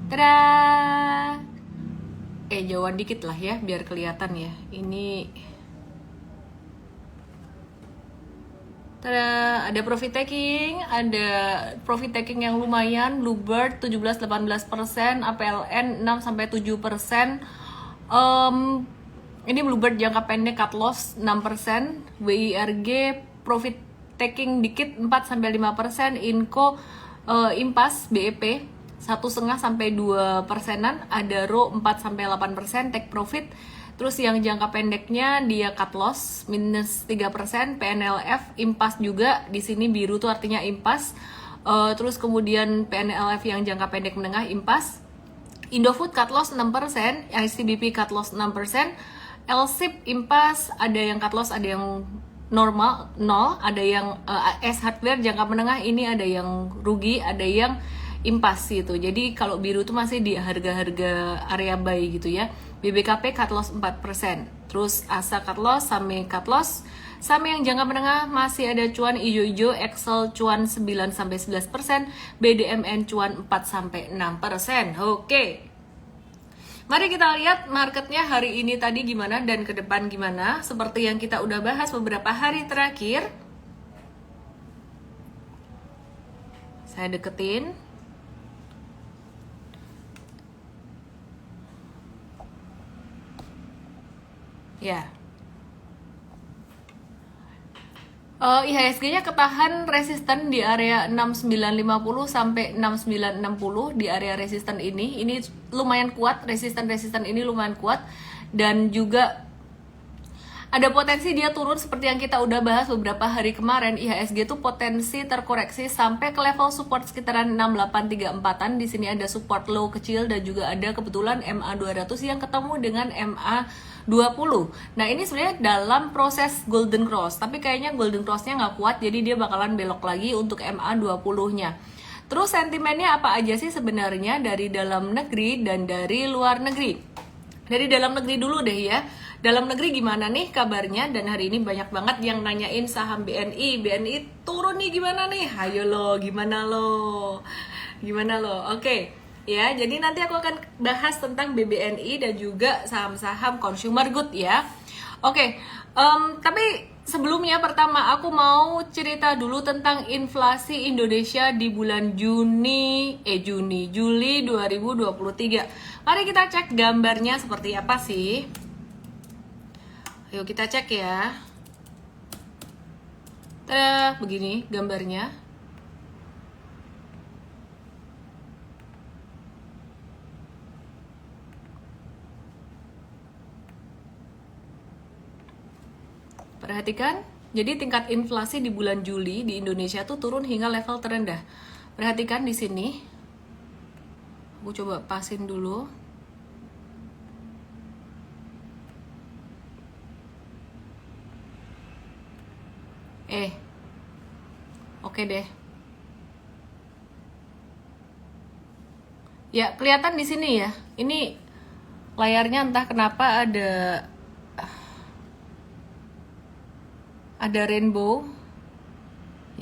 Tada! Jauhan dikit lah ya, biar kelihatan ya. Ini tada, ada profit taking yang lumayan. Bluebird 17-18%, APLN 6-7%. Ini Bluebird jangka pendek cut loss 6%, WIRG profit taking dikit 4-5%, Inco impas BEP 1,5-2%, Adaro 4-8% take profit. Terus yang jangka pendeknya dia cut loss minus 3%, PNLF impas juga, di sini biru tuh artinya impas. Terus kemudian PNLF yang jangka pendek menengah impas. Indofood cut loss 6%, ICBP cut loss 6%, LSIP impas, ada yang cut loss, ada yang normal 0, ada yang S hardware jangka menengah ini ada yang rugi, ada yang impas gitu. Jadi kalau biru itu masih di harga-harga area buy gitu ya. BBKP cut loss 4%. Terus ASA cut loss, SAME cut loss. SAME yang jangka menengah masih ada cuan ijo-ijo, Excel cuan 9-11%, BDMN cuan 4-6%. Oke. Mari kita lihat marketnya hari ini tadi gimana dan ke depan gimana. Seperti yang kita udah bahas beberapa hari terakhir. Saya deketin. Ya. IHSG-nya ketahan resisten di area 6950 sampai 6960 di area resisten ini. Ini lumayan kuat, resisten ini lumayan kuat, dan juga ada potensi dia turun seperti yang kita udah bahas beberapa hari kemarin. IHSG itu potensi terkoreksi sampai ke level support sekitaran 6834-an. Di sini ada support low kecil dan juga ada kebetulan MA200 yang ketemu dengan MA20. Nah ini sebenarnya dalam proses golden cross, tapi kayaknya golden cross-nya nggak kuat, jadi dia bakalan belok lagi untuk MA20-nya. Terus sentimennya apa aja sih sebenarnya dari dalam negeri dan dari luar negeri? Dari dalam negeri dulu deh ya. Dalam negeri gimana nih kabarnya? Dan hari ini banyak banget yang nanyain saham BNI. BNI turun nih gimana nih? Ayo lo, gimana lo? Gimana lo? Oke. Ya, jadi nanti aku akan bahas tentang BBNI dan juga saham-saham consumer good ya. Oke, tapi sebelumnya pertama aku mau cerita dulu tentang inflasi Indonesia di bulan Juli 2023. Mari kita cek gambarnya seperti apa sih. Ayo kita cek ya. Tada, begini gambarnya. Perhatikan, jadi tingkat inflasi di bulan Juli di Indonesia tuh turun hingga level terendah. Perhatikan di sini. Aku coba pasin dulu. Oke deh. Ya, kelihatan di sini ya. Ini layarnya entah kenapa ada rainbow.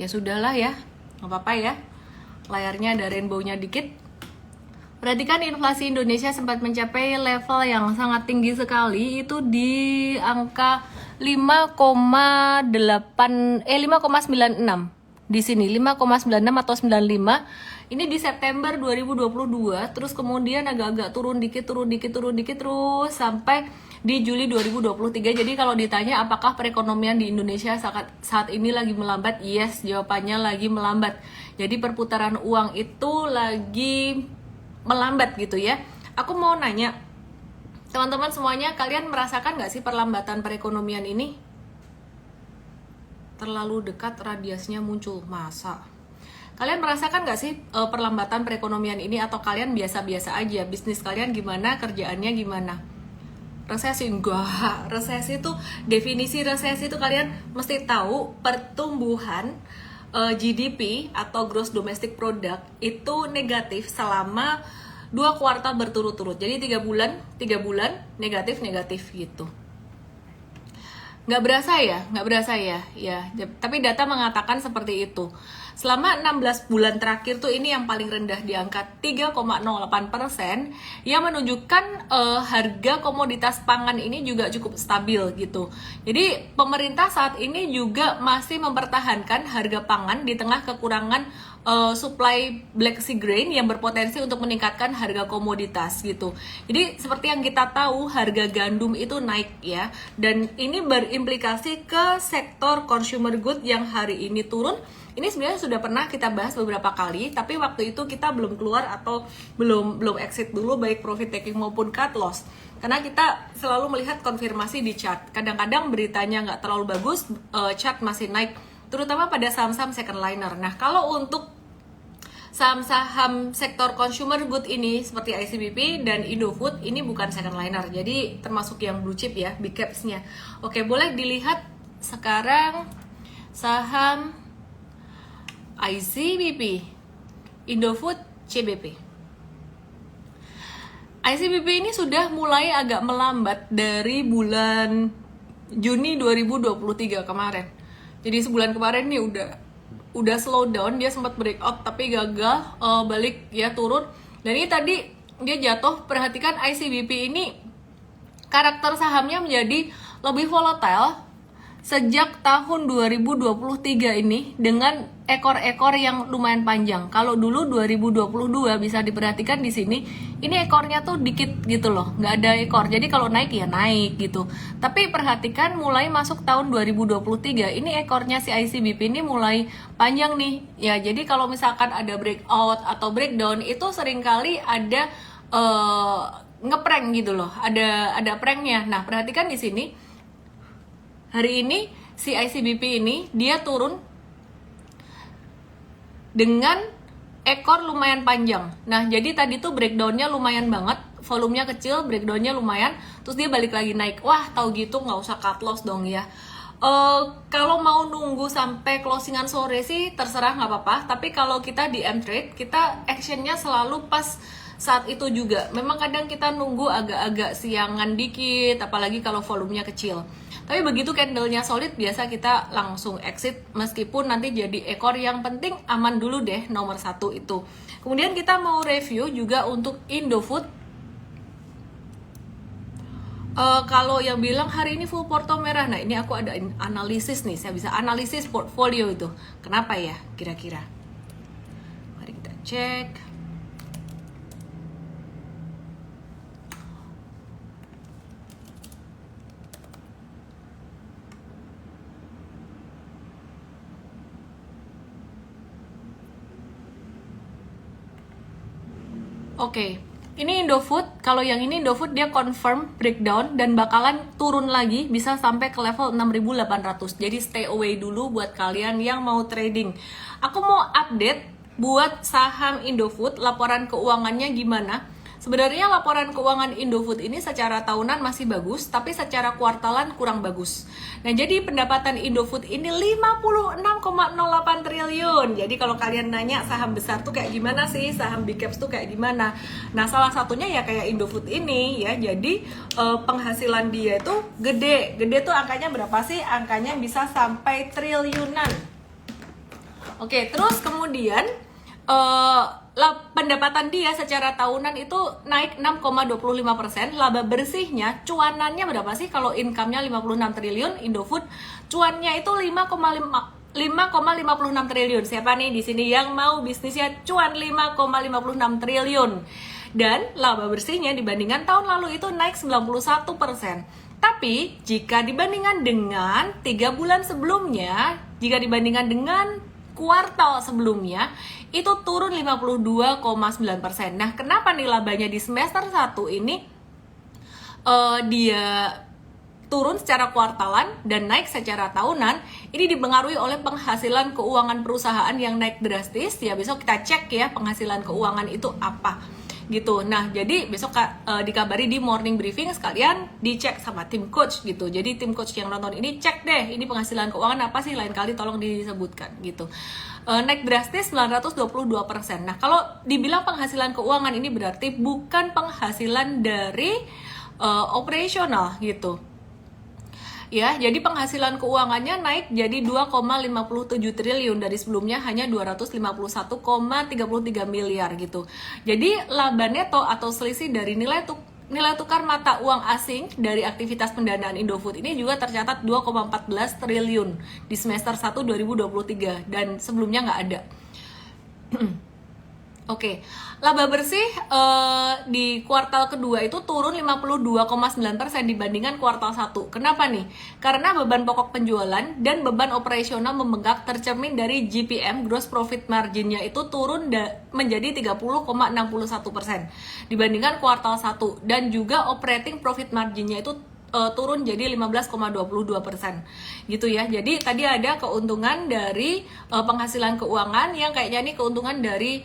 Ya sudahlah ya, nggak apa-apa ya. Layarnya ada rainbow-nya dikit. Perhatikan inflasi Indonesia sempat mencapai level yang sangat tinggi sekali, itu di angka 5,96 di sini 5,96 atau 95. Ini di September 2022, terus kemudian agak-agak turun dikit terus sampai di Juli 2023. Jadi kalau ditanya apakah perekonomian di Indonesia saat ini lagi melambat? Yes, jawabannya lagi melambat. Jadi perputaran uang itu lagi melambat gitu ya. Aku mau nanya, teman-teman semuanya, kalian merasakan nggak sih perlambatan perekonomian ini? Terlalu dekat radiusnya muncul, masa? Kalian merasakan nggak sih perlambatan perekonomian ini, atau kalian biasa-biasa aja? Bisnis kalian gimana? Kerjaannya gimana? Resesi? Enggak. Resesi itu, definisi resesi itu kalian mesti tahu, pertumbuhan GDP atau Gross Domestic Product itu negatif selama 2 kuartal berturut-turut. Jadi 3 bulan negatif gitu. Nggak berasa ya, ya. Tapi data mengatakan seperti itu. Selama 16 bulan terakhir tuh ini yang paling rendah di angka 3,08%, yang menunjukkan harga komoditas pangan ini juga cukup stabil gitu. Jadi pemerintah saat ini juga masih mempertahankan harga pangan di tengah kekurangan supply black sea grain yang berpotensi untuk meningkatkan harga komoditas gitu. Jadi seperti yang kita tahu, harga gandum itu naik ya, dan ini berimplikasi ke sektor consumer good yang hari ini turun. Ini sebenarnya sudah pernah kita bahas beberapa kali, tapi waktu itu kita belum keluar atau belum exit dulu baik profit taking maupun cut loss. Karena kita selalu melihat konfirmasi di chart. Kadang-kadang beritanya nggak terlalu bagus, chart masih naik, terutama pada saham-saham second liner. Nah, kalau untuk saham-saham sektor consumer good ini seperti ICBP dan Indofood ini bukan second liner, jadi termasuk yang blue chip ya, big caps-nya. Oke, boleh dilihat sekarang saham ICBP, Indofood, CBP. ICBP ini sudah mulai agak melambat dari bulan Juni 2023 kemarin. Jadi sebulan kemarin nih udah slow down, dia sempat breakout tapi gagal, balik ya turun. Dan ini tadi dia jatuh. Perhatikan ICBP ini karakter sahamnya menjadi lebih volatile sejak tahun 2023 ini dengan ekor-ekor yang lumayan panjang. Kalau dulu 2022 bisa diperhatikan di sini, ini ekornya tuh dikit gitu loh, nggak ada ekor. Jadi kalau naik ya naik gitu. Tapi perhatikan mulai masuk tahun 2023, ini ekornya si ICBP ini mulai panjang nih. Ya, jadi kalau misalkan ada breakout atau breakdown itu seringkali ada ngeprank gitu loh, ada pranknya. Nah, perhatikan di sini. Hari ini si ICBP ini dia turun dengan ekor lumayan panjang. Nah, jadi tadi tuh breakdownnya lumayan banget, volumenya kecil, breakdownnya lumayan, terus dia balik lagi naik. Wah, tahu gitu nggak usah cut loss dong ya. Kalau mau nunggu sampai closingan sore sih terserah, nggak apa-apa. Tapi kalau kita di M-Trade, kita actionnya selalu pas saat itu juga. Memang kadang kita nunggu agak-agak siangan dikit, apalagi kalau volumenya kecil. Tapi begitu candlenya solid, biasa kita langsung exit, meskipun nanti jadi ekor. Yang penting aman dulu deh, nomor 1 itu. Kemudian kita mau review juga untuk Indofood. Kalau yang bilang hari ini full porto merah, nah ini aku ada analisis nih, saya bisa analisis portfolio itu. Kenapa ya kira-kira? Mari kita cek. Oke, ini Indofood. Kalau yang ini Indofood dia confirm breakdown dan bakalan turun lagi bisa sampai ke level 6.800. Jadi stay away dulu buat kalian yang mau trading. Aku mau update buat saham Indofood, laporan keuangannya gimana. Sebenarnya laporan keuangan Indofood ini secara tahunan masih bagus, tapi secara kuartalan kurang bagus. Nah, jadi pendapatan Indofood ini 56,08 triliun. Jadi kalau kalian nanya saham besar tuh kayak gimana sih, saham big caps tuh kayak gimana? Nah, salah satunya ya kayak Indofood ini ya. Jadi penghasilan dia itu gede. Gede tuh angkanya berapa sih? Angkanya bisa sampai triliunan. Oke, terus kemudian pendapatan dia secara tahunan itu naik 6,25%. Laba bersihnya, cuanannya berapa sih? Kalau income-nya 56 triliun, Indofood cuannya itu 5,56 triliun. Siapa nih di sini yang mau bisnisnya cuan 5,56 triliun? Dan laba bersihnya dibandingkan tahun lalu itu naik 91%. Tapi jika dibandingkan dengan 3 bulan sebelumnya, jika dibandingkan dengan kuartal sebelumnya, itu turun 52,9%. Nah, kenapa nih labanya di semester 1 ini dia turun secara kuartalan dan naik secara tahunan? Ini dipengaruhi oleh penghasilan keuangan perusahaan yang naik drastis. Ya, besok kita cek ya penghasilan keuangan itu apa gitu. Nah, jadi besok dikabari di morning briefing, sekalian dicek sama tim coach gitu. Jadi tim coach yang nonton ini cek deh, ini penghasilan keuangan apa sih, lain kali tolong disebutkan gitu. Naik drastis 922%. Nah, kalau dibilang penghasilan keuangan ini berarti bukan penghasilan dari operasional gitu. ya. Jadi penghasilan keuangannya naik jadi 2,57 triliun dari sebelumnya hanya 251,33 miliar gitu. Jadi laba neto atau selisih dari nilai tukar mata uang asing dari aktivitas pendanaan Indofood ini juga tercatat 2,14 triliun di semester 1 2023 dan sebelumnya nggak ada. Oke, laba bersih di kuartal kedua itu turun 52,9% dibandingkan kuartal 1. Kenapa nih? Karena beban pokok penjualan dan beban operasional membengkak tercermin dari GPM, gross profit margin-nya itu turun menjadi 30,61% dibandingkan kuartal 1, dan juga operating profit margin-nya itu turun jadi 15,22% gitu ya. Jadi tadi ada keuntungan dari penghasilan keuangan yang kayaknya ini keuntungan dari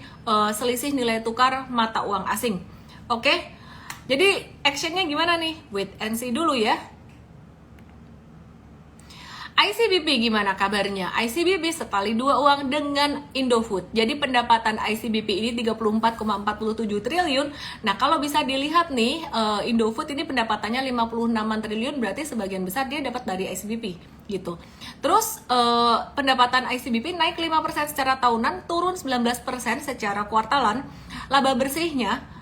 selisih nilai tukar mata uang asing. Oke, jadi actionnya gimana nih? Wait and see dulu ya. ICBP gimana kabarnya? ICBP setali dua uang dengan Indofood. Jadi pendapatan ICBP ini 34,47 triliun. Nah, kalau bisa dilihat nih, Indofood ini pendapatannya 56 triliun, berarti sebagian besar dia dapat dari ICBP gitu. Terus pendapatan ICBP naik 5% secara tahunan, turun 19% secara kuartalan. Laba bersihnya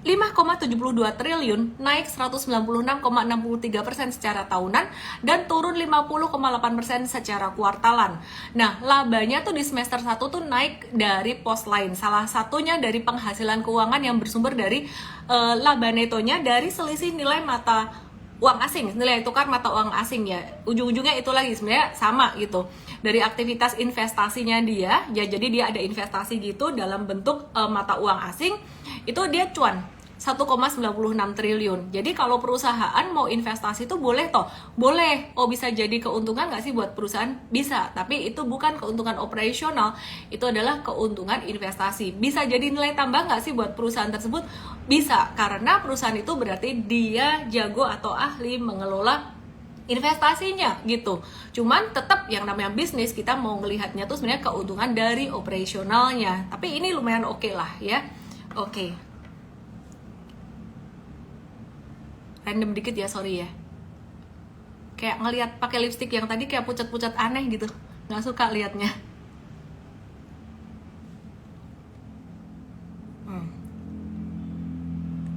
5,72 triliun, naik 196,63% secara tahunan, dan turun 50,8% secara kuartalan. Nah, labanya tuh di semester 1 tuh naik dari pos lain. Salah satunya dari penghasilan keuangan yang bersumber dari laba netonya dari selisih nilai mata uang asing, nilai tukar mata uang asing ya. Ujung-ujungnya itu lagi sebenarnya sama gitu. Dari aktivitas investasinya dia, ya jadi dia ada investasi gitu dalam bentuk mata uang asing, itu dia cuan 1,96 triliun. Jadi kalau perusahaan mau investasi itu boleh toh? Boleh. Oh, bisa jadi keuntungan nggak sih buat perusahaan? Bisa. Tapi itu bukan keuntungan operasional. Itu adalah keuntungan investasi. Bisa jadi nilai tambah nggak sih buat perusahaan tersebut? Bisa. Karena perusahaan itu berarti dia jago atau ahli mengelola investasinya gitu. Cuman tetap yang namanya bisnis kita mau melihatnya tuh sebenarnya keuntungan dari operasionalnya. Tapi ini lumayan oke lah ya. Oke. Random dikit ya, sorry ya. Kayak ngelihat pakai lipstick yang tadi kayak pucat-pucat aneh gitu. Nggak suka liatnya.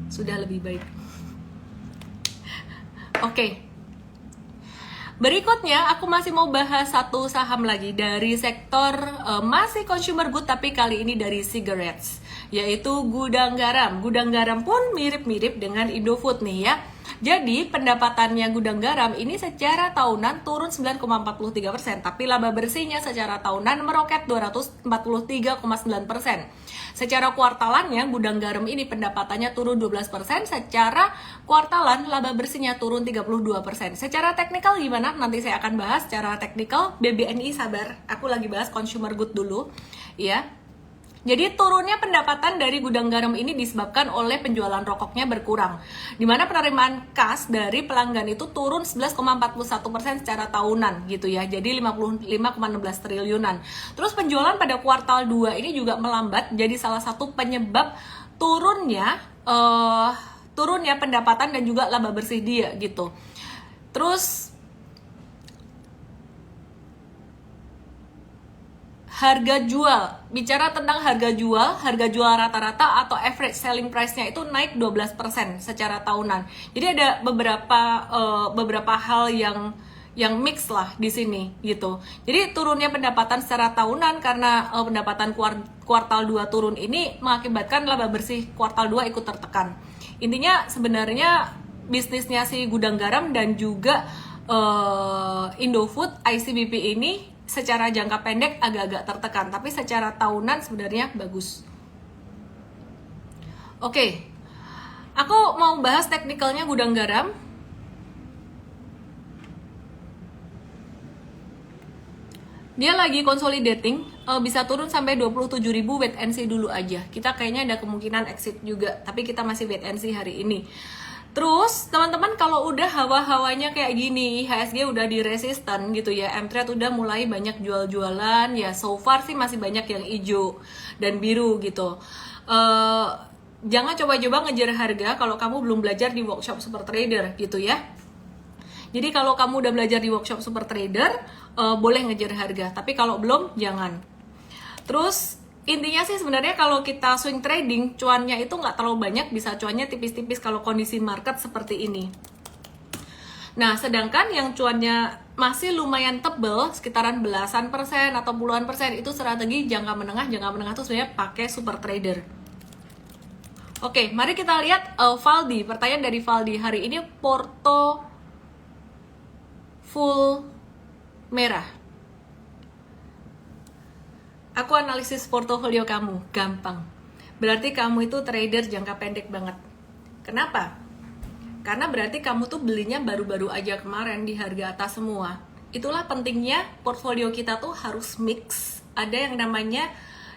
Sudah lebih baik. Oke. Berikutnya aku masih mau bahas satu saham lagi dari sektor masih consumer good, tapi kali ini dari cigarettes, yaitu Gudang Garam. Gudang Garam pun mirip-mirip dengan Indofood nih ya. Jadi pendapatannya Gudang Garam ini secara tahunan turun 9,43%, tapi laba bersihnya secara tahunan meroket 243,9%. Secara kuartalannya Gudang Garam ini pendapatannya turun 12%, secara kuartalan laba bersihnya turun 32%. Secara teknikal gimana? Nanti saya akan bahas secara teknikal. BBNI sabar, aku lagi bahas consumer good dulu ya. Jadi turunnya pendapatan dari Gudang Garam ini disebabkan oleh penjualan rokoknya berkurang, di mana penerimaan kas dari pelanggan itu turun 11,41% secara tahunan gitu ya, jadi 55,16 triliunan. Terus penjualan pada kuartal 2 ini juga melambat, jadi salah satu penyebab turunnya pendapatan dan juga laba bersih dia gitu. Terus harga jual, bicara tentang harga jual rata-rata atau average selling price-nya itu naik 12% secara tahunan. Jadi ada beberapa hal yang mix lah di sini gitu. Jadi turunnya pendapatan secara tahunan karena pendapatan kuartal 2 turun ini mengakibatkan laba bersih kuartal 2 ikut tertekan. Intinya sebenarnya bisnisnya si Gudang Garam dan juga Indofood, ICBP ini secara jangka pendek agak-agak tertekan, tapi secara tahunan sebenarnya bagus. Oke, aku mau bahas teknikalnya Gudang Garam. Dia lagi consolidating, bisa turun sampai 27.000, wait and see dulu aja. Kita kayaknya ada kemungkinan exit juga, tapi kita masih wait and see hari ini. Terus teman-teman kalau udah hawa-hawanya kayak gini, IHSG udah di resisten gitu ya, M-Trade udah mulai banyak jual-jualan ya, so far sih masih banyak yang hijau dan biru gitu. Jangan coba-coba ngejar harga kalau kamu belum belajar di workshop Super Trader gitu ya. Jadi kalau kamu udah belajar di workshop Super Trader, boleh ngejar harga. Tapi kalau belum, jangan. Terus intinya sih sebenarnya kalau kita swing trading, cuannya itu nggak terlalu banyak, bisa cuannya tipis-tipis kalau kondisi market seperti ini. Nah, sedangkan yang cuannya masih lumayan tebel, sekitaran belasan persen atau puluhan persen, itu strategi jangka menengah. Jangka menengah itu sebenarnya pakai Super Trader. Oke, mari kita lihat Valdi. Pertanyaan dari Valdi, hari ini porto full merah. Aku analisis portofolio kamu, gampang. Berarti kamu itu trader jangka pendek banget. Kenapa? Karena berarti kamu tuh belinya baru-baru aja kemarin di harga atas semua. Itulah pentingnya portfolio kita tuh harus mix. Ada yang namanya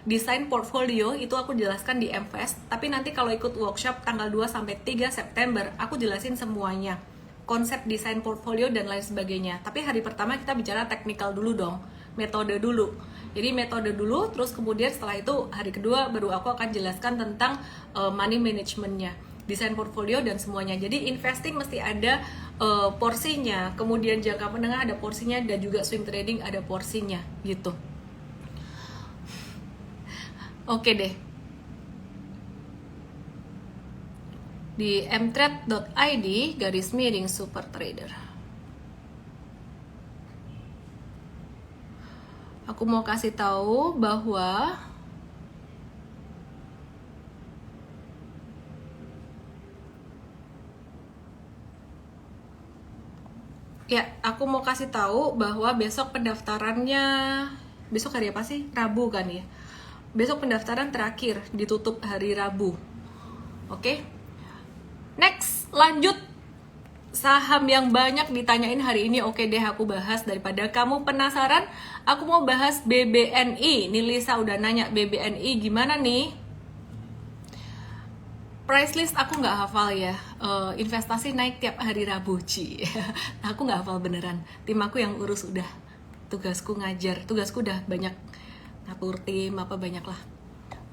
desain portfolio, itu aku jelaskan di MFest. Tapi nanti kalau ikut workshop tanggal 2-3 September, aku jelasin semuanya. Konsep desain portfolio dan lain sebagainya. Tapi hari pertama kita bicara technical dulu dong. Metode dulu. Jadi metode dulu, terus kemudian setelah itu hari kedua baru aku akan jelaskan tentang money managementnya, desain portfolio dan semuanya. Jadi investing mesti ada porsinya, kemudian jangka menengah ada porsinya, dan juga swing trading ada porsinya gitu. Oke deh. Di mtrade.id /super trader. Aku mau kasih tahu bahwa besok pendaftarannya, besok hari apa sih? Rabu kan ya? Besok pendaftaran terakhir, ditutup hari Rabu. Oke. Next, lanjut. Saham yang banyak ditanyain hari ini, oke deh aku bahas. Daripada kamu penasaran, aku mau bahas BBNI. Nih Lisa udah nanya, BBNI gimana nih? Price list aku nggak hafal ya. Investasi naik tiap hari Rabu, Ci. Aku nggak hafal beneran. Tim aku yang urus udah. Tugasku ngajar, tugasku udah banyak. Ngatur tim, apa banyak lah.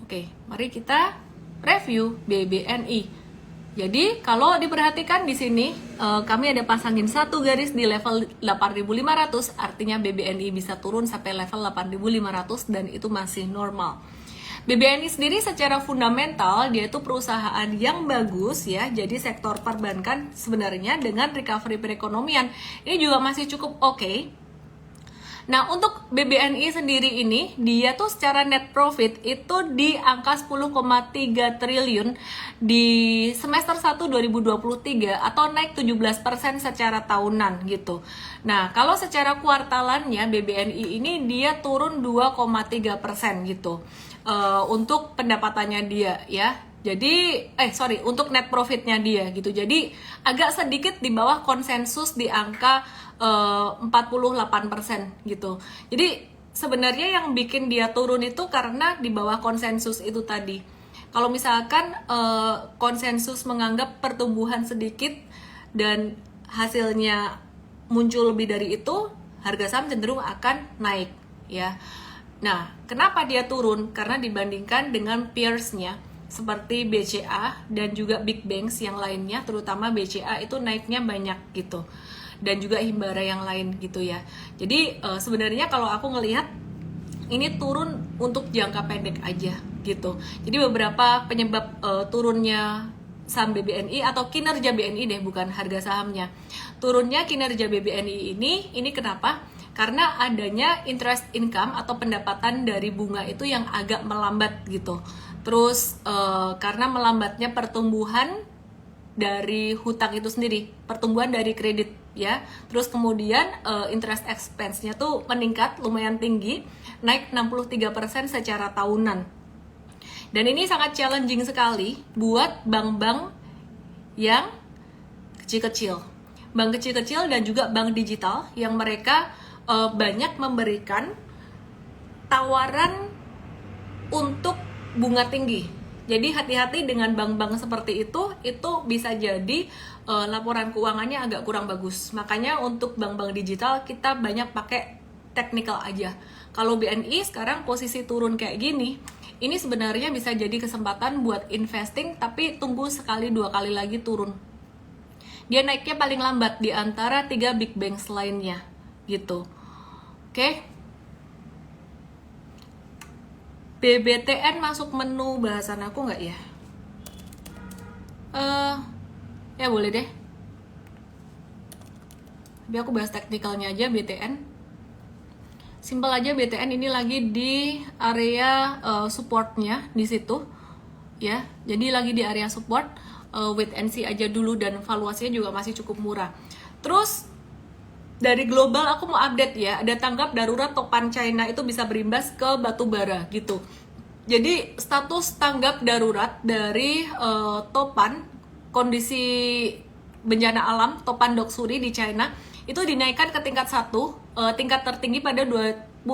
Oke, mari kita review BBNI. Jadi kalau diperhatikan di sini kami ada pasangin satu garis di level 8.500, artinya BBNI bisa turun sampai level 8.500 dan itu masih normal. BBNI sendiri secara fundamental dia itu perusahaan yang bagus ya, jadi sektor perbankan sebenarnya dengan recovery perekonomian ini juga masih cukup oke. Nah, untuk BBNI sendiri ini, dia tuh secara net profit itu di angka 10,3 triliun di semester 1 2023 atau naik 17% secara tahunan gitu. Nah, kalau secara kuartalannya BBNI ini dia turun 2,3% gitu. Untuk pendapatannya dia ya. Jadi, untuk net profitnya dia gitu. Jadi, agak sedikit di bawah konsensus di angka 48% gitu. Jadi, sebenarnya yang bikin dia turun itu karena di bawah konsensus itu tadi. Kalau misalkan konsensus menganggap pertumbuhan sedikit dan hasilnya muncul lebih dari itu, harga saham cenderung akan naik ya. Nah, kenapa dia turun? Karena dibandingkan dengan peers-nya seperti BCA dan juga big banks yang lainnya, terutama BCA itu naiknya banyak gitu, dan juga Himbara yang lain gitu ya. Jadi sebenarnya kalau aku ngelihat ini turun untuk jangka pendek aja gitu. Jadi beberapa penyebab turunnya saham BBNI atau kinerja BNI deh, bukan harga sahamnya. Turunnya kinerja BBNI ini kenapa? Karena adanya interest income atau pendapatan dari bunga itu yang agak melambat gitu. Terus karena melambatnya pertumbuhan dari hutang itu sendiri, pertumbuhan dari kredit ya. Terus kemudian interest expense-nya tuh meningkat lumayan tinggi, naik 63% secara tahunan. Dan ini sangat challenging sekali buat bank-bank yang kecil-kecil. Bank kecil-kecil dan juga bank digital yang mereka banyak memberikan tawaran untuk bunga tinggi. Jadi hati-hati dengan bank-bank seperti itu bisa jadi laporan keuangannya agak kurang bagus. Makanya untuk bank-bank digital kita banyak pakai technical aja. Kalau BNI sekarang posisi turun kayak gini, ini sebenarnya bisa jadi kesempatan buat investing, tapi tunggu sekali 2 kali lagi turun. Dia naiknya paling lambat di antara 3 big banks lainnya gitu. Oke. BBTN masuk menu bahasan aku nggak ya? Ya boleh deh. Tapi aku bahas teknikalnya aja BTN. Simpel aja, BTN ini lagi di area supportnya di situ, ya. Jadi lagi di area support, wait and see aja dulu, dan valuasinya juga masih cukup murah. Terus dari global aku mau update ya, ada tanggap darurat topan China itu bisa berimbas ke batu bara gitu. Jadi status tanggap darurat dari topan, kondisi bencana alam topan Doksuri di China itu dinaikkan ke tingkat 1, tingkat tertinggi pada 27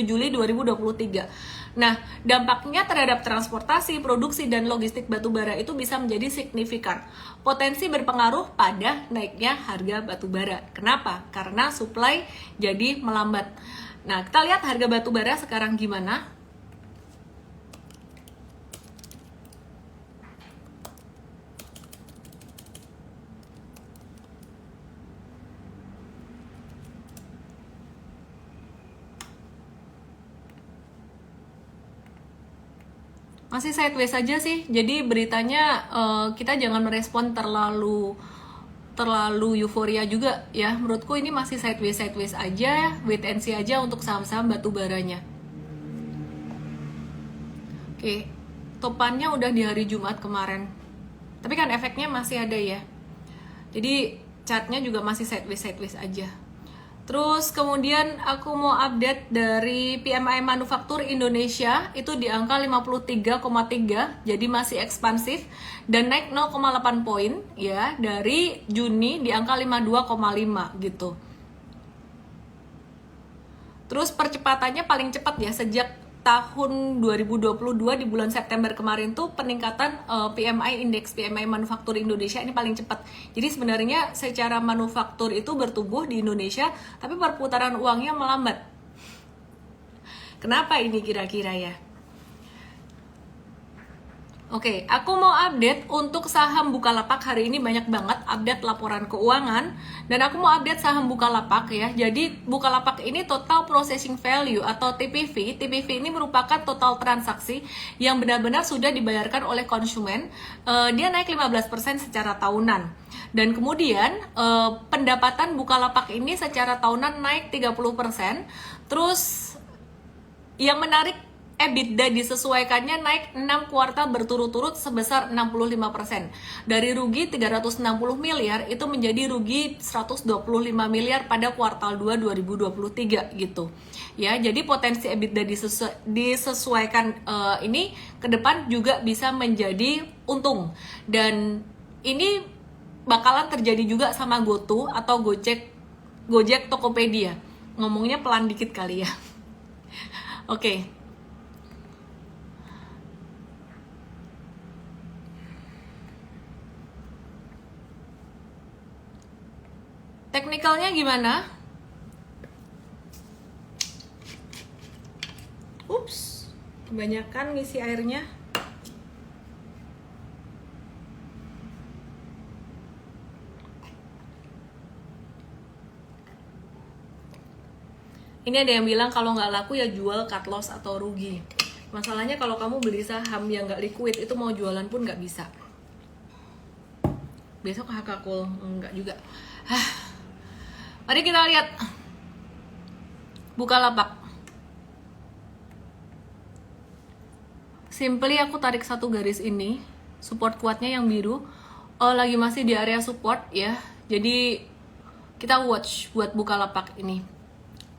Juli 2023. Nah, dampaknya terhadap transportasi, produksi, dan logistik batubara itu bisa menjadi signifikan. Potensi berpengaruh pada naiknya harga batubara. Kenapa? Karena supply jadi melambat. Nah, kita lihat harga batubara sekarang gimana. Masih sideways aja sih, jadi beritanya kita jangan merespon terlalu euforia juga ya. Menurutku ini masih sideways aja, wait and see aja untuk saham-saham batu baranya. Oke, topannya udah di hari Jumat kemarin, tapi kan efeknya masih ada ya, jadi chartnya juga masih sideways aja. Terus kemudian aku mau update dari PMI Manufaktur Indonesia, itu di angka 53,3, jadi masih ekspansif dan naik 0,8 poin ya dari Juni di angka 52,5 gitu. Terus percepatannya paling cepat ya sejak tahun 2022 di bulan September kemarin tuh peningkatan PMI, indeks PMI Manufaktur Indonesia ini paling cepat. Jadi sebenarnya secara manufaktur itu bertumbuh di Indonesia, tapi perputaran uangnya melambat. Kenapa ini kira-kira ya? Oke, aku mau update untuk saham Bukalapak hari ini, banyak banget update laporan keuangan, dan aku mau update saham Bukalapak ya. Jadi Bukalapak ini total processing value atau TPV. TPV ini merupakan total transaksi yang benar-benar sudah dibayarkan oleh konsumen. Dia naik 15% secara tahunan. Dan kemudian pendapatan Bukalapak ini secara tahunan naik 30%. Terus yang menarik, EBITDA disesuaikannya naik 6 kuartal berturut-turut sebesar 65%. Dari rugi 360 miliar itu menjadi rugi 125 miliar pada kuartal 2 2023 gitu. Ya, jadi potensi EBITDA disesuaikan ini ke depan juga bisa menjadi untung. Dan ini bakalan terjadi juga sama GoTo atau Gojek Tokopedia. Ngomongnya pelan dikit kali ya. Oke. Teknikalnya gimana? Ups, kebanyakan ngisi airnya. Ini ada yang bilang kalau nggak laku ya jual, cut loss atau rugi. Masalahnya kalau kamu beli saham yang nggak liquid itu mau jualan pun nggak bisa. Besok hakakul nggak juga. Mari kita lihat Bukalapak. Simply aku tarik satu garis ini, support kuatnya yang biru. Lagi masih di area support ya. Jadi kita watch buat Bukalapak ini.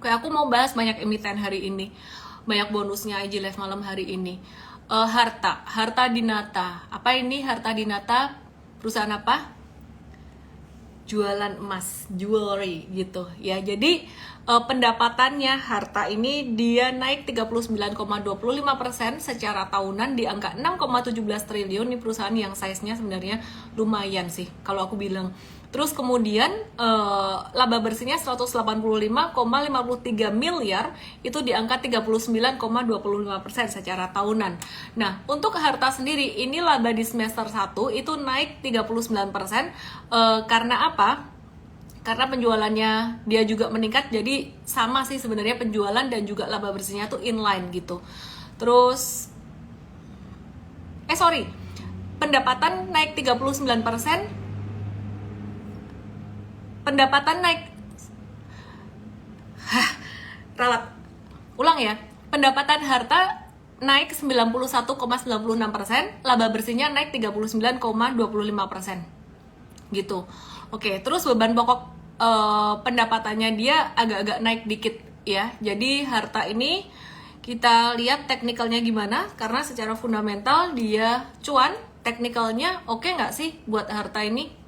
Oke, aku mau bahas banyak emiten hari ini. Banyak bonusnya IG Live malam hari ini. Harta Dinata. Apa ini Harta Dinata? Perusahaan apa? Jualan emas, jewelry gitu ya. Jadi pendapatannya Harta ini dia naik 39,25% secara tahunan di angka 6,17 triliun. Ini perusahaan yang size-nya sebenarnya lumayan sih kalau aku bilang. Terus kemudian laba bersihnya 185,53 miliar, itu di angka 39,25% secara tahunan. Nah, untuk Harta sendiri, ini laba di semester 1 itu naik 39%. Karena apa? Karena penjualannya dia juga meningkat, jadi sama sih sebenarnya penjualan dan juga laba bersihnya tuh inline gitu. Terus pendapatan naik 39%. Pendapatan naik ralat. Ulang ya. Pendapatan Harta naik 91,96%, laba bersihnya naik 39,25%. Gitu. Oke, terus beban pokok pendapatannya dia agak-agak naik dikit ya. Jadi Harta ini kita lihat teknikalnya gimana, karena secara fundamental dia cuan, teknikalnya oke nggak sih buat Harta ini?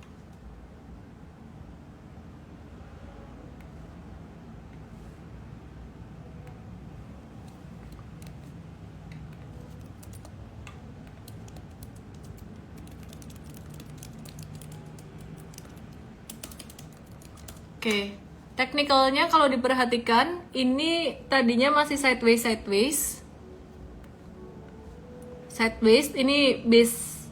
Oke, teknikalnya kalau diperhatikan, ini tadinya masih sideways. Ini base,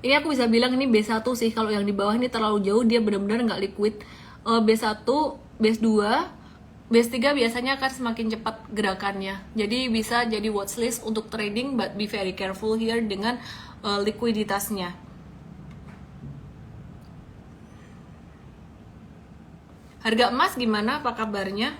ini aku bisa bilang ini B1 sih. Kalau yang di bawah ini terlalu jauh, dia benar-benar nggak liquid. B1, base 2, base 3 biasanya akan semakin cepat gerakannya. Jadi bisa jadi watchlist untuk trading, but be very careful here dengan likuiditasnya. Harga emas gimana? Apa kabarnya?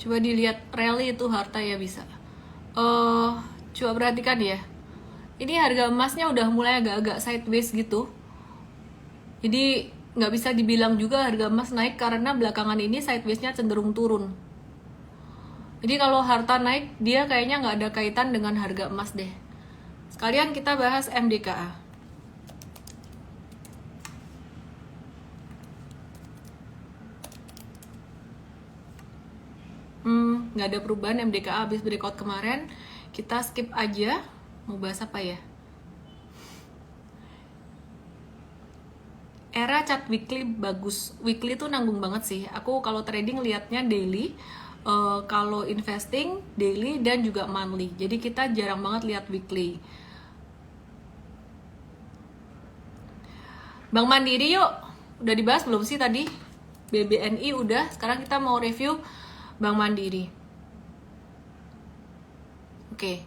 Coba dilihat rally itu Harta ya bisa. Coba perhatikan ya. Ini harga emasnya udah mulai agak-agak sideways gitu. Jadi nggak bisa dibilang juga harga emas naik karena belakangan ini sideways-nya cenderung turun. Jadi kalau Harta naik, dia kayaknya nggak ada kaitan dengan harga emas deh. Sekalian kita bahas MDKA. Nggak ada perubahan. MDKA habis breakout kemarin. Kita skip aja. Mau bahas apa ya? Era chart weekly bagus. Weekly tuh nanggung banget sih. Aku kalau trading liatnya daily, kalau investing daily dan juga monthly. Jadi kita jarang banget lihat weekly. Bank Mandiri yuk. Udah dibahas belum sih tadi? BBNI udah. Sekarang kita mau review Bank Mandiri. Oke.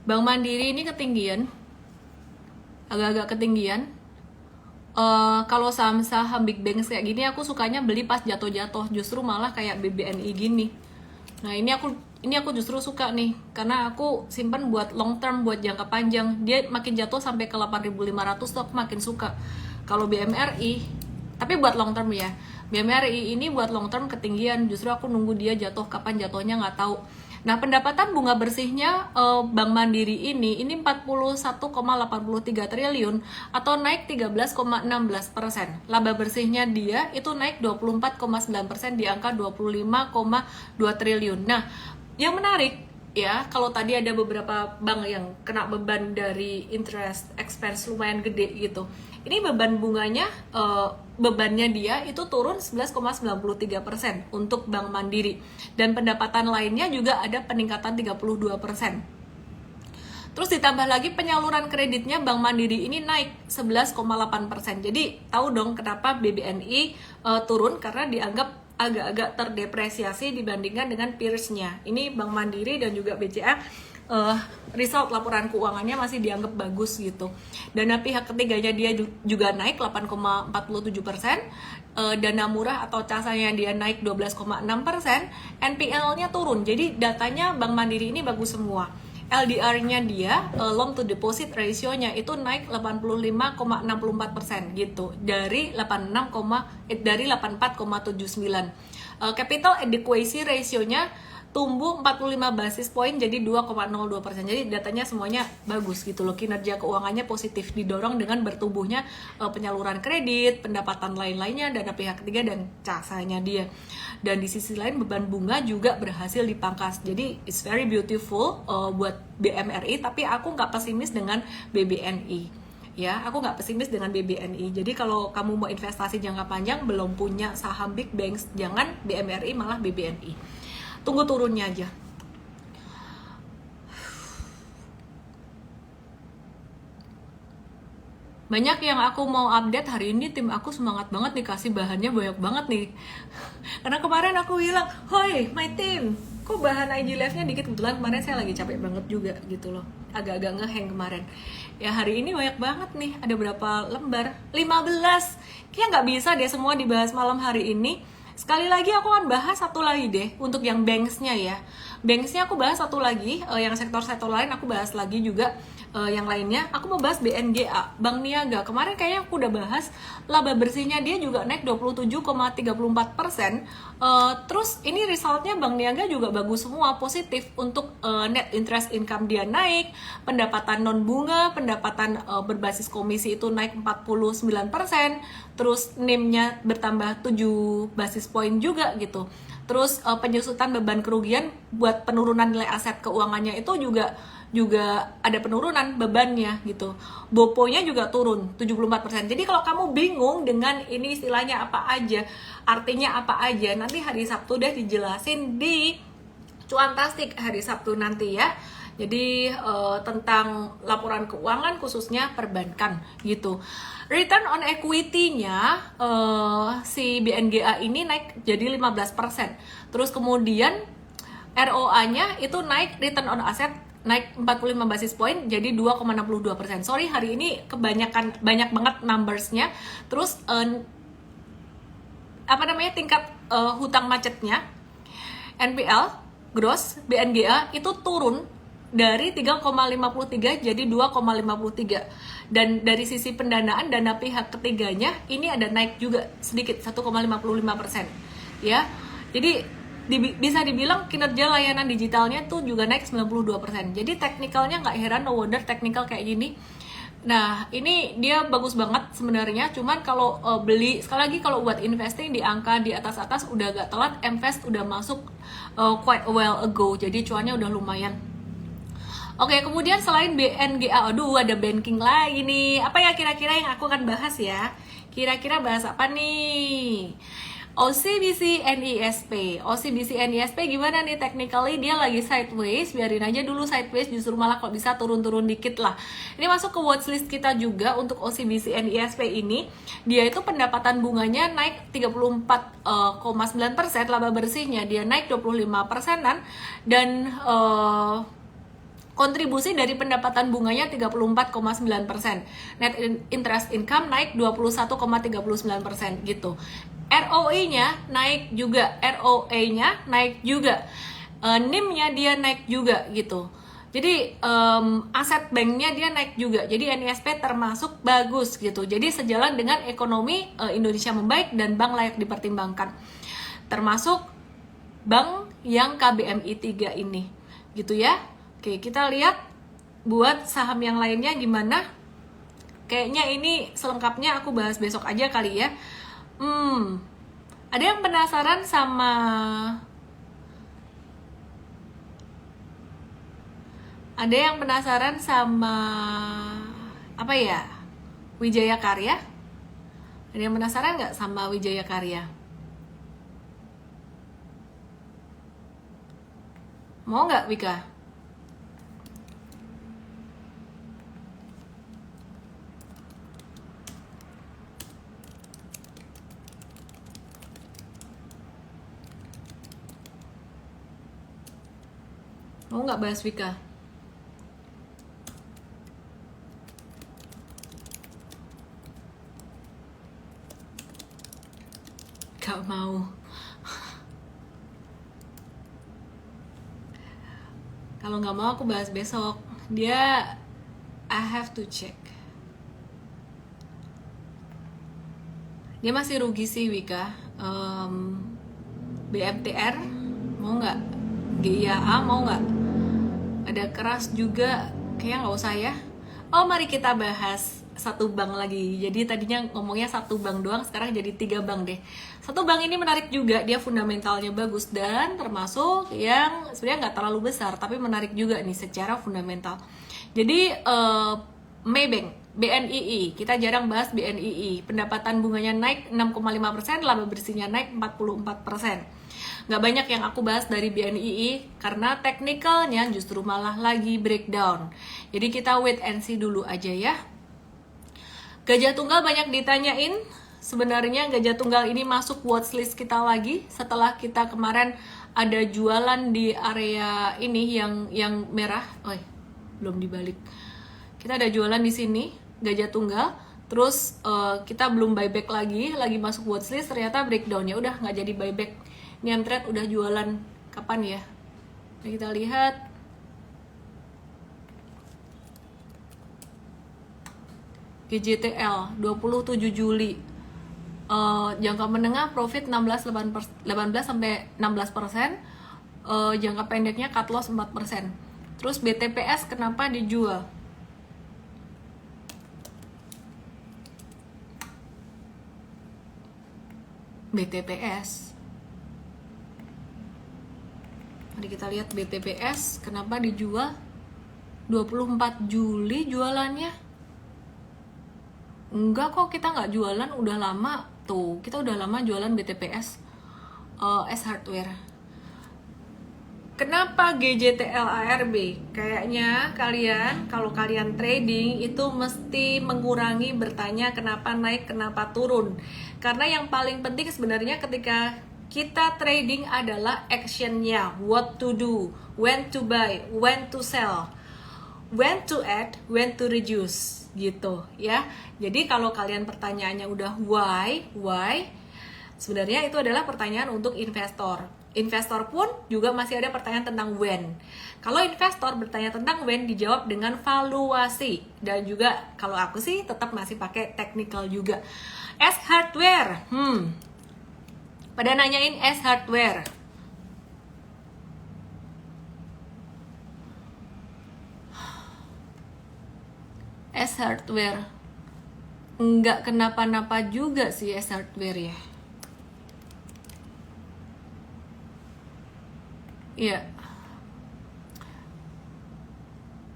Bank Mandiri ini ketinggian. Agak-agak ketinggian. Kalau saham-saham big banks kayak gini aku sukanya beli pas jatuh-jatuh, justru malah kayak BBNI gini. Nah, ini aku justru suka nih karena aku simpan buat long term, buat jangka panjang. Dia makin jatuh sampai ke 8.500 tuh aku makin suka. Kalau BMRI, tapi buat long term ya. BMRI ini buat long term ketinggian, justru aku nunggu dia jatuh, kapan jatuhnya nggak tahu. Nah, pendapatan bunga bersihnya Bank Mandiri ini 41,83 triliun atau naik 13,16%. Laba bersihnya dia itu naik 24,9% di angka 25,2 triliun. Nah, yang menarik ya, kalau tadi ada beberapa bank yang kena beban dari interest expense lumayan gede gitu. Ini beban bunganya, bebannya dia itu turun 11,93% untuk Bank Mandiri. Dan pendapatan lainnya juga ada peningkatan 32%. Terus ditambah lagi penyaluran kreditnya Bank Mandiri ini naik 11,8%. Jadi tahu dong kenapa BBNI turun, karena dianggap agak-agak terdepresiasi dibandingkan dengan peers-nya. Ini Bank Mandiri dan juga BCA result laporan keuangannya masih dianggap bagus gitu. Dana pihak ketiganya dia juga naik 8,47%, dana murah atau casanya dia naik 12,6%, NPL-nya turun. Jadi datanya Bank Mandiri ini bagus semua. LDR-nya dia, loan to deposit ratio-nya itu naik 85,64% gitu, dari 84,79. Capital adequacy ratio-nya tumbuh 45 basis point jadi 2,02%. Jadi datanya semuanya bagus gitu loh. Kinerja keuangannya positif, didorong dengan bertumbuhnya penyaluran kredit, pendapatan lain-lainnya, dana pihak ketiga, dan casanya dia. Dan di sisi lain beban bunga juga berhasil dipangkas. Jadi it's very beautiful buat BMRI, tapi aku nggak pesimis dengan BBNI. Ya, aku nggak pesimis dengan BBNI. Jadi kalau kamu mau investasi jangka panjang, belum punya saham big banks, jangan BMRI, malah BBNI. Tunggu turunnya aja. Banyak yang aku mau update hari ini, tim aku semangat banget nih, kasih bahannya banyak banget nih. Karena kemarin aku bilang, "Hoi, my team, kok bahan IG Live-nya dikit?" Kebetulan kemarin saya lagi capek banget juga gitu loh. Agak-agak ngehang kemarin. Ya hari ini banyak banget nih, ada berapa lembar? 15. Kayaknya nggak bisa deh semua dibahas malam hari ini. Sekali lagi aku akan bahas satu lagi deh, untuk yang banks-nya ya. Banks-nya aku bahas satu lagi, yang sektor-sektor lain aku bahas lagi juga. Yang lainnya aku mau bahas BNGA, Bank Niaga. Kemarin kayaknya aku udah bahas, laba bersihnya dia juga naik 27,34%. Terus ini resultnya Bank Niaga juga bagus semua, positif. Untuk net interest income dia naik, pendapatan non bunga, pendapatan berbasis komisi itu naik 49%, terus NIM-nya bertambah 7 basis point juga gitu. Terus penyusutan beban kerugian buat penurunan nilai aset keuangannya itu juga ada penurunan bebannya gitu. Boponya juga turun 74%. Jadi kalau kamu bingung dengan ini istilahnya apa aja, artinya apa aja, nanti hari Sabtu deh dijelasin di Cuantastik hari Sabtu nanti ya. Jadi tentang laporan keuangan khususnya perbankan gitu. Return on equity-nya si BNGA ini naik jadi 15%. Terus kemudian ROA-nya itu naik, return on asset naik 45 basis point jadi 2,62%. Sorry hari ini banyak banget numbers-nya. Terus tingkat hutang macetnya, NPL gross BNGA itu turun dari 3,53 jadi 2,53. Dan dari sisi pendanaan dana pihak ketiganya ini ada naik juga sedikit 1,55%. Ya. Jadi bisa dibilang kinerja layanan digitalnya tuh juga naik 92%. Jadi teknikalnya nggak heran, no wonder teknikal kayak gini. Nah, ini dia bagus banget sebenarnya. Cuman kalau beli, sekali lagi kalau buat investing di angka di atas-atas udah agak telat. Mvest udah masuk quite a while ago. Jadi cuannya udah lumayan. Oke, kemudian selain BNGA, aduh ada banking lagi nih. Apa ya kira-kira yang aku akan bahas ya? Kira-kira bahas apa nih? OCBC NISP. OCBC NISP gimana nih technically? Dia lagi sideways, biarin aja dulu sideways, justru malah kalau bisa turun-turun dikit lah. Ini masuk ke watchlist kita juga untuk OCBC NISP ini. Dia itu pendapatan bunganya naik 34,9%, laba bersihnya dia naik 25%-an, dan kontribusi dari pendapatan bunganya 34,9%. Net interest income naik 21,39% gitu. ROE-nya naik juga, ROA-nya naik juga. NIM-nya dia naik juga gitu. Jadi aset banknya dia naik juga. Jadi NISP termasuk bagus gitu. Jadi sejalan dengan ekonomi Indonesia membaik dan bank layak dipertimbangkan. Termasuk bank yang KBMI 3 ini. Gitu ya. Oke, kita lihat buat saham yang lainnya gimana. Kayaknya ini selengkapnya aku bahas besok aja kali ya. Ada yang penasaran sama apa ya? Wijaya Karya? Ada yang penasaran nggak sama Wijaya Karya? Mau nggak, Wika? Mau nggak bahas Wika? Gak mau. Kalau nggak mau aku bahas besok. Dia I have to check. Dia masih rugi sih Wika. BMTR mau nggak? GIA mau nggak? Ada keras juga, kayaknya nggak usah ya. Oh, mari kita bahas satu bank lagi. Jadi tadinya ngomongnya satu bank doang, sekarang jadi 3 bank deh. Satu bank ini menarik juga, dia fundamentalnya bagus dan termasuk yang sebenarnya nggak terlalu besar, tapi menarik juga nih secara fundamental. Jadi Maybank, BNII, kita jarang bahas BNII. Pendapatan bunganya naik 6,5%, laba bersihnya naik 44%. Nggak banyak yang aku bahas dari BNII karena teknikalnya justru malah lagi breakdown. Jadi kita wait and see dulu aja ya. Gajah Tunggal banyak ditanyain. Sebenarnya Gajah Tunggal ini masuk watchlist kita lagi setelah kita kemarin ada jualan di area ini yang merah. Oh, belum dibalik. Kita ada jualan di sini Gajah Tunggal. Terus kita belum buyback lagi masuk watchlist, ternyata breakdown, ya udah nggak jadi buyback. Ini Amtrade udah jualan kapan ya? Nah, kita lihat GJTL 27 Juli. Jangka menengah profit 18 sampai 16%. Jangka pendeknya cut loss 4%. Terus BTPS kenapa dijual? BTPS. Mari kita lihat BTPS kenapa dijual 24 Juli jualannya. Enggak kok, kita nggak jualan, udah lama tuh, kita udah lama jualan BTPS. S Hardware. Kenapa GJTL ARB? Kayaknya kalian, kalau kalian trading itu mesti mengurangi bertanya kenapa naik, kenapa turun. Karena yang paling penting sebenarnya ketika kita trading adalah actionnya, what to do, when to buy, when to sell, when to add, when to reduce, gitu ya. Jadi kalau kalian pertanyaannya udah why, sebenarnya itu adalah pertanyaan untuk investor. Investor pun juga masih ada pertanyaan tentang when. Kalau investor bertanya tentang when, dijawab dengan valuasi. Dan juga kalau aku sih tetap masih pakai technical juga. S Hardware, pada nanyain S Hardware. S Hardware nggak kenapa-napa juga sih S Hardware ya. Iya.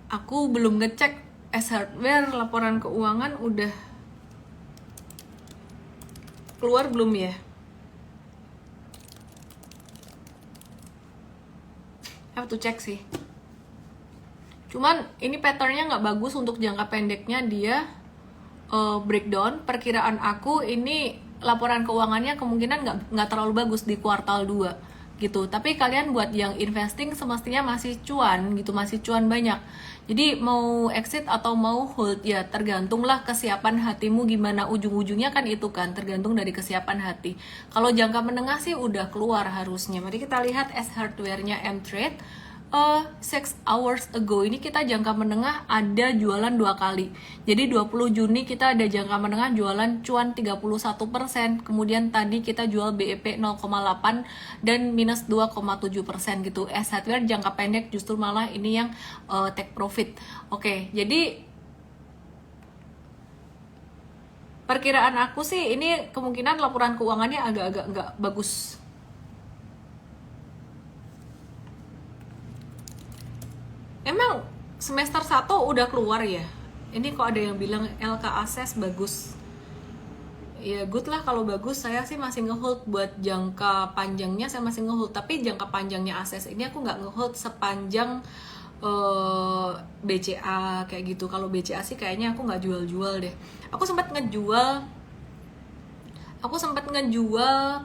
Aku belum ngecek S Hardware laporan keuangan udah keluar belum ya? Have to check sih. Cuman ini patternnya nggak bagus untuk jangka pendeknya, dia breakdown. Perkiraan aku ini laporan keuangannya kemungkinan nggak terlalu bagus di kuartal 2 gitu. Tapi kalian buat yang investing semestinya masih cuan gitu, masih cuan banyak. Jadi mau exit atau mau hold ya tergantunglah kesiapan hatimu gimana, ujung-ujungnya kan itu kan tergantung dari kesiapan hati. Kalau jangka menengah sih udah keluar harusnya. Mari kita lihat S Hardware-nya Amtrade. 6 hours ago ini kita jangka menengah ada jualan 2 kali. Jadi 20 Juni kita ada jangka menengah jualan cuan 31%. Kemudian tadi kita jual BEP 0,8 dan minus 2,7% gitu. S Hardware jangka pendek justru malah ini yang take profit. Oke, jadi perkiraan aku sih ini kemungkinan laporan keuangannya agak-agak nggak bagus. Emang semester 1 udah keluar ya? Ini kok ada yang bilang LK Access bagus. Ya good lah kalau bagus, saya sih masih ngehold buat jangka panjangnya, saya masih ngehold. Tapi jangka panjangnya Access ini aku nggak ngehold sepanjang BCA kayak gitu. Kalau BCA sih kayaknya aku nggak jual-jual deh. Aku sempat ngejual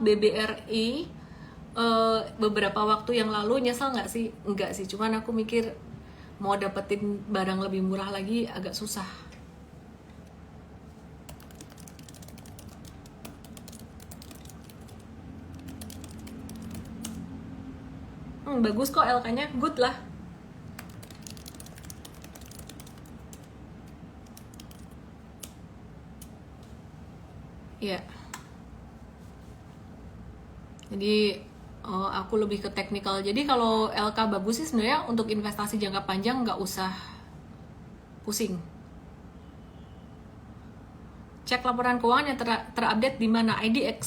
BBRI beberapa waktu yang lalu. Nyesel nggak sih? Enggak sih, cuman aku mikir mau dapetin barang lebih murah lagi agak susah. Bagus kok LK-nya, good lah. Iya. Jadi Aku lebih ke teknikal. Jadi kalau LK bagus sih sebenarnya untuk investasi jangka panjang nggak usah pusing. Cek laporan keuangan yang terupdate di mana? IDX.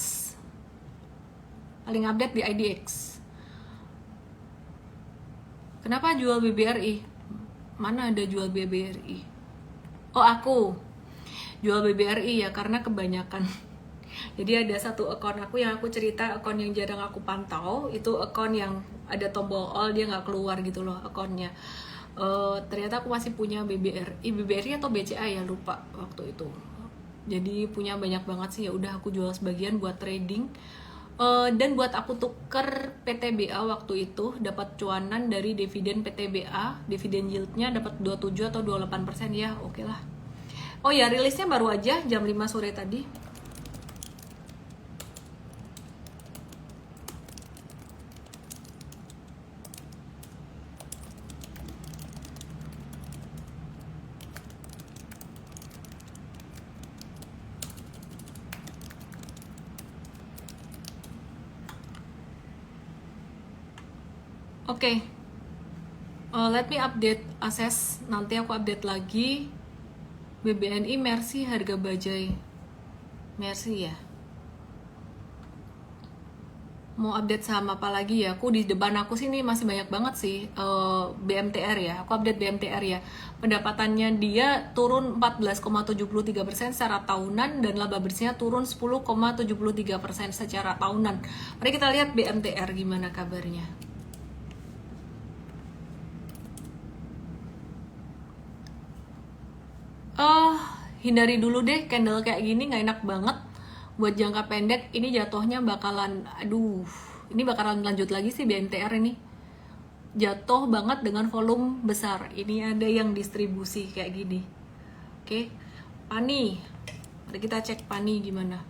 Paling update di IDX. Kenapa jual BBRI? Mana ada jual BBRI? Oh, aku jual BBRI ya karena kebanyakan. Jadi ada satu akun aku yang aku cerita, akun yang jarang aku pantau, itu akun yang ada tombol all, dia nggak keluar gitu loh akunnya. Ternyata aku masih punya BBRI atau BCA ya, lupa waktu itu. Jadi punya banyak banget sih, ya udah aku jual sebagian buat trading. Dan buat aku tuker PTBA waktu itu dapat cuanan dari dividen PTBA, dividen yieldnya dapat 27 atau 28% ya, oke lah. Oh ya, rilisnya baru aja jam 5 sore tadi. Oke. Let me update Access, nanti aku update lagi. BBNI Mercy harga bajai. Mercy ya. Mau update saham apa lagi ya? Aku di depan aku sini masih banyak banget sih BMTR ya. Aku update BMTR ya. Pendapatannya dia turun 14,73% secara tahunan dan laba bersihnya turun 10,73% secara tahunan. Mari kita lihat BMTR gimana kabarnya. Hindari dulu deh candle kayak gini, nggak enak banget. Buat jangka pendek ini jatuhnya bakalan, ini bakalan lanjut lagi sih BMTR ini. Jatuh banget dengan volume besar. Ini ada yang distribusi kayak gini. Oke, Pani. Mari kita cek Pani gimana.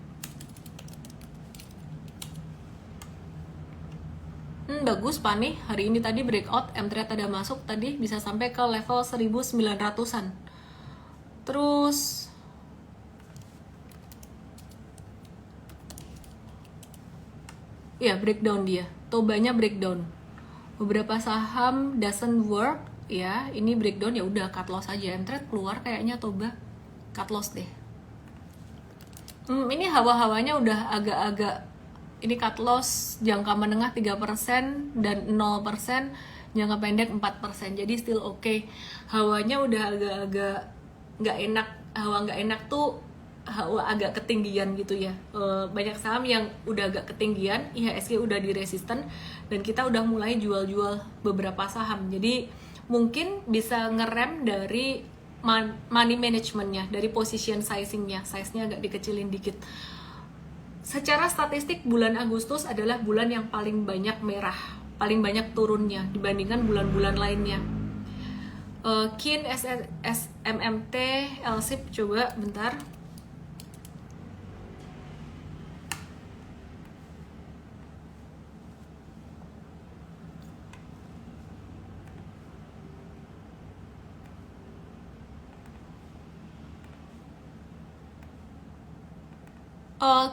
Bagus Pani. Hari ini tadi breakout, M-Trade ada masuk tadi bisa sampai ke level 1900-an. Terus ya breakdown dia, Tobanya breakdown. Beberapa saham doesn't work ya, ini breakdown ya udah cut loss aja. M-Trade keluar kayaknya Toba, cut loss deh. Ini hawa-hawanya udah agak-agak, ini cut loss jangka menengah 3% dan 0%, jangka pendek 4%. Jadi still oke. Hawanya udah agak-agak nggak enak. Hawa nggak enak tuh hawa agak ketinggian gitu ya. Banyak saham yang udah agak ketinggian, IHSG udah di resisten dan kita udah mulai jual-jual beberapa saham. Jadi mungkin bisa ngerem dari money managementnya, dari position sizingnya, size-nya agak dikecilin dikit. Secara statistik bulan Agustus adalah bulan yang paling banyak merah, paling banyak turunnya dibandingkan bulan-bulan lainnya. KIN, SMMT, LSIP, coba bentar.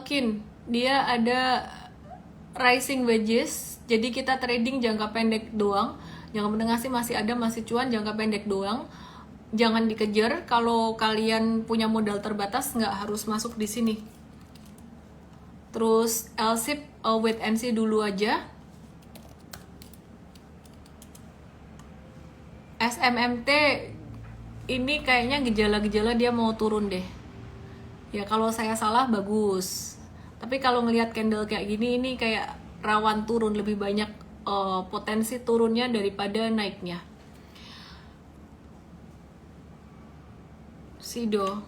KIN, dia ada rising wedges, jadi kita trading jangka pendek doang. Jangka menengah sih masih ada, masih cuan, jangka pendek doang. Jangan dikejar, kalau kalian punya modal terbatas nggak harus masuk di sini. Terus LSIP, wait and see dulu aja. SMMT ini kayaknya gejala-gejala dia mau turun deh. Ya kalau saya salah bagus. Tapi kalau ngelihat candle kayak gini, ini kayak rawan turun, lebih banyak potensi turunnya daripada naiknya. Sido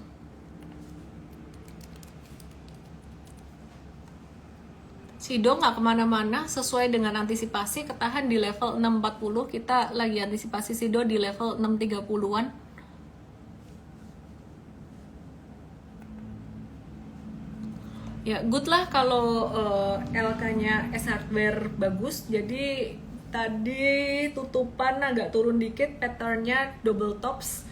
nggak kemana-mana, sesuai dengan antisipasi, ketahan di level 640. Kita lagi antisipasi Sido di level 630-an. Ya good lah kalau LK-nya S Hardware bagus. Jadi tadi tutupan agak turun dikit, patternnya double tops.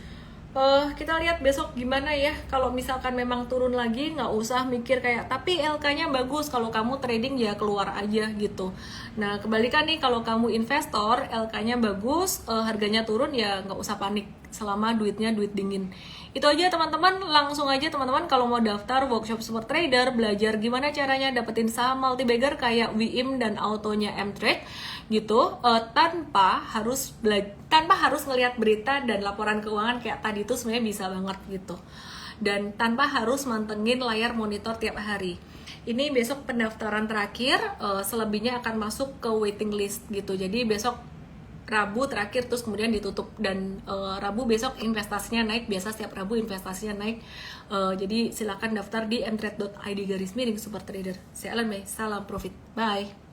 Kita lihat besok gimana ya. Kalau misalkan memang turun lagi, nggak usah mikir kayak tapi LK-nya bagus. Kalau kamu trading ya keluar aja gitu. Nah kebalikan nih, kalau kamu investor LK-nya bagus, harganya turun ya nggak usah panik selama duitnya duit dingin. Itu aja teman-teman, langsung aja teman-teman kalau mau daftar workshop super trader, belajar gimana caranya dapetin saham multi bagger kayak WIM dan autonya M-Trade gitu, tanpa harus ngelihat berita dan laporan keuangan kayak tadi itu sebenarnya bisa banget gitu, dan tanpa harus mantengin layar monitor tiap hari. Ini besok pendaftaran terakhir, selebihnya akan masuk ke waiting list gitu. Jadi besok Rabu terakhir, terus kemudian ditutup, dan Rabu besok investasinya naik, biasa setiap Rabu investasinya naik. Jadi silakan daftar di mtrade.id/super trader. Saya Ellen May, salam profit, bye.